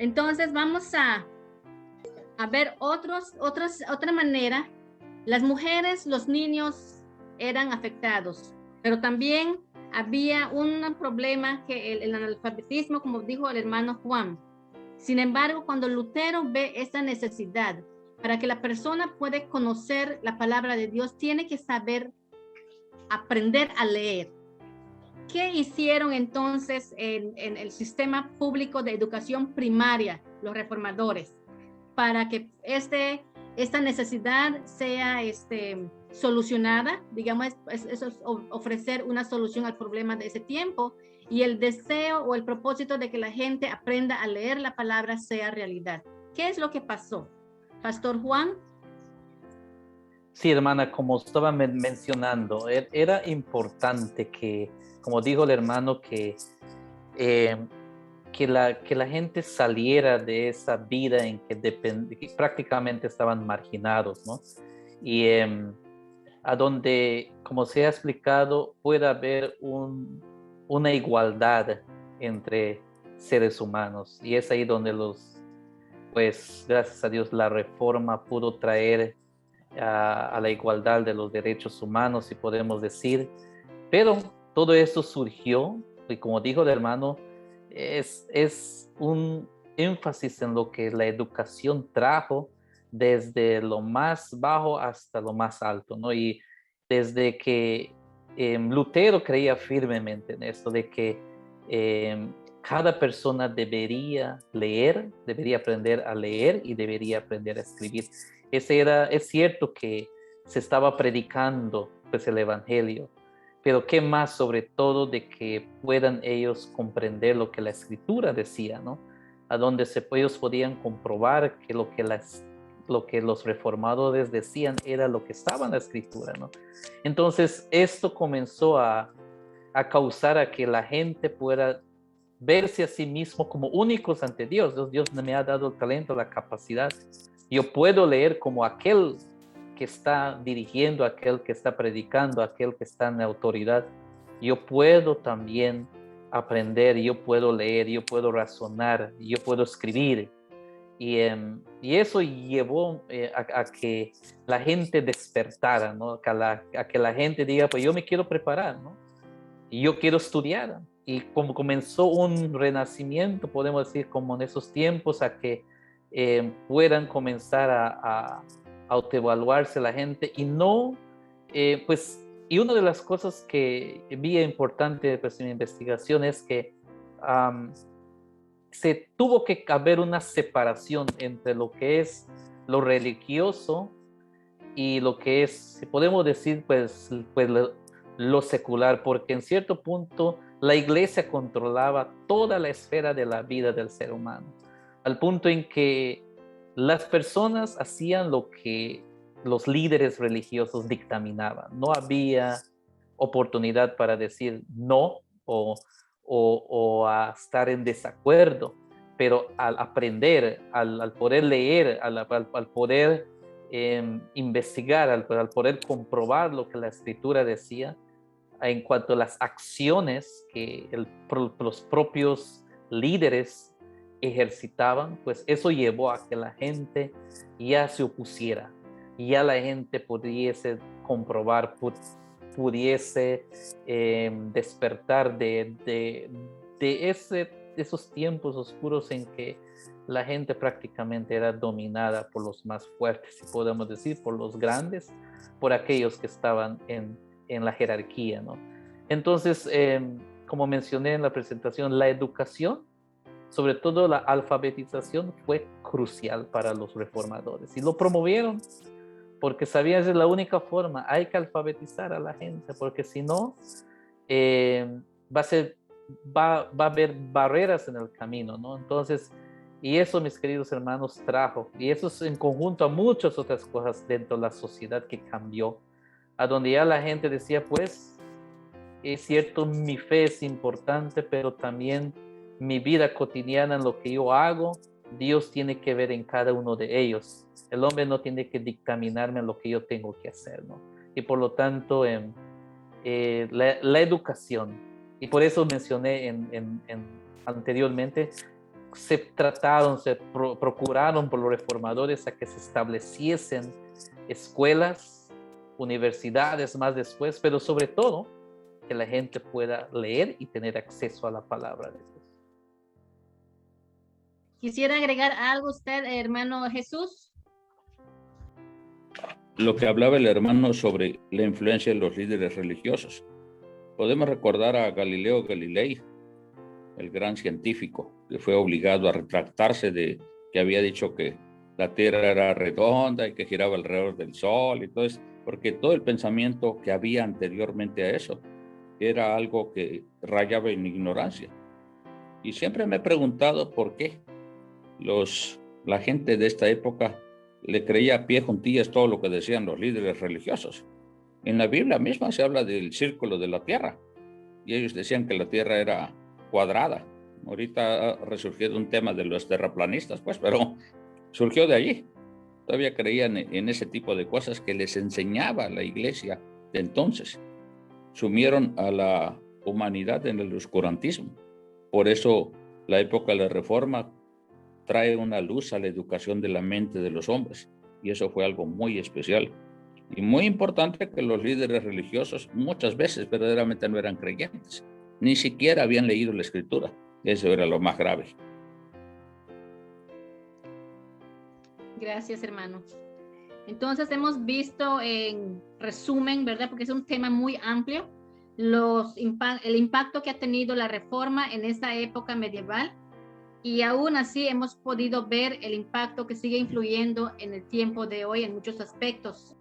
Entonces vamos a ver otra manera. Las mujeres, los niños eran afectados, pero también había un problema que el analfabetismo, como dijo el hermano Juan. Sin embargo, cuando Lutero ve esta necesidad para que la persona pueda conocer la palabra de Dios, tiene que saber aprender a leer. ¿Qué hicieron entonces en el sistema público de educación primaria los reformadores para que esta necesidad sea solucionada? Digamos, eso es ofrecer una solución al problema de ese tiempo, y el deseo o el propósito de que la gente aprenda a leer la palabra sea realidad. ¿Qué es lo que pasó? Pastor Juan. Sí, hermana, como estaba mencionando, era importante que, como dijo el hermano, que la gente saliera de esa vida en que prácticamente estaban marginados, ¿no? Y a donde, como se ha explicado, pueda haber una igualdad entre seres humanos. Y es ahí donde pues gracias a Dios, la reforma pudo traer a la igualdad de los derechos humanos, si podemos decir. Pero todo esto surgió, y como dijo el hermano, es un énfasis en lo que la educación trajo desde lo más bajo hasta lo más alto, ¿no? Y desde que Lutero creía firmemente en esto, de que cada persona debería leer, debería aprender a leer y debería aprender a escribir. Es cierto que se estaba predicando pues el evangelio, pero qué más sobre todo de que puedan ellos comprender lo que la escritura decía, ¿no? A donde ellos podían comprobar que lo que los reformadores decían era lo que estaba en la escritura, ¿no? Entonces esto comenzó a causar a que la gente pueda verse a sí mismo como únicos ante Dios. Dios me ha dado el talento, la capacidad. Yo puedo leer como aquel que está dirigiendo, aquel que está predicando, aquel que está en la autoridad. Yo puedo también aprender, yo puedo leer, yo puedo razonar, yo puedo escribir. Y eso llevó a que la gente despertara, ¿no? A que la gente diga, pues yo me quiero preparar, ¿no? Y yo quiero estudiar. Y como comenzó un renacimiento, podemos decir, como en esos tiempos, a que puedan comenzar a autoevaluarse la gente y no, pues, y una de las cosas que vi importante pues, en mi investigación es que se tuvo que haber una separación entre lo que es lo religioso y lo que es, podemos decir, pues lo secular, porque en cierto punto la iglesia controlaba toda la esfera de la vida del ser humano, al punto en que las personas hacían lo que los líderes religiosos dictaminaban. No había oportunidad para decir no o a estar en desacuerdo, pero al aprender, al poder leer, al poder investigar, al poder comprobar lo que la escritura decía en cuanto a las acciones que los propios líderes ejercitaban, pues eso llevó a que la gente ya se opusiera, ya la gente pudiese comprobar, pudiese despertar de esos tiempos oscuros en que la gente prácticamente era dominada por los más fuertes, si podemos decir, por los grandes, por aquellos que estaban en la jerarquía, ¿no? Entonces, como mencioné en la presentación, la educación, sobre todo la alfabetización, fue crucial para los reformadores y lo promovieron porque sabían que es la única forma, hay que alfabetizar a la gente, porque si no, va a haber barreras en el camino, ¿no? Entonces, y eso, mis queridos hermanos, trajo, y eso es en conjunto a muchas otras cosas dentro de la sociedad que cambió, a donde ya la gente decía, pues, es cierto, mi fe es importante, pero también mi vida cotidiana, en lo que yo hago, Dios tiene que ver en cada uno de ellos. El hombre no tiene que dictaminarme en lo que yo tengo que hacer, ¿no? Y por lo tanto, la educación, y por eso mencioné anteriormente, se trataron, procuraron por los reformadores a que se estableciesen escuelas, universidades más después, pero sobre todo que la gente pueda leer y tener acceso a la palabra de Dios. ¿Quisiera agregar algo usted, hermano Jesús? Lo que hablaba el hermano sobre la influencia de los líderes religiosos. Podemos recordar a Galileo Galilei, el gran científico, que fue obligado a retractarse de que había dicho que la Tierra era redonda y que giraba alrededor del Sol y todo eso, porque todo el pensamiento que había anteriormente a eso era algo que rayaba en ignorancia. Y siempre me he preguntado por qué la gente de esta época le creía a pie juntillas todo lo que decían los líderes religiosos. En la Biblia misma se habla del círculo de la Tierra y ellos decían que la Tierra era cuadrada. Ahorita ha resurgido un tema de los terraplanistas, pues, pero surgió de allí. Todavía creían en ese tipo de cosas que les enseñaba la iglesia de entonces. Sumieron a la humanidad en el oscurantismo. Por eso la época de la Reforma trae una luz a la educación de la mente de los hombres, y eso fue algo muy especial y muy importante, que los líderes religiosos muchas veces verdaderamente no eran creyentes, ni siquiera habían leído la Escritura. Eso era lo más grave. Gracias, hermano. Entonces hemos visto en resumen, ¿verdad? Porque es un tema muy amplio, el impacto que ha tenido la Reforma en esta época medieval, y aún así hemos podido ver el impacto que sigue influyendo en el tiempo de hoy en muchos aspectos.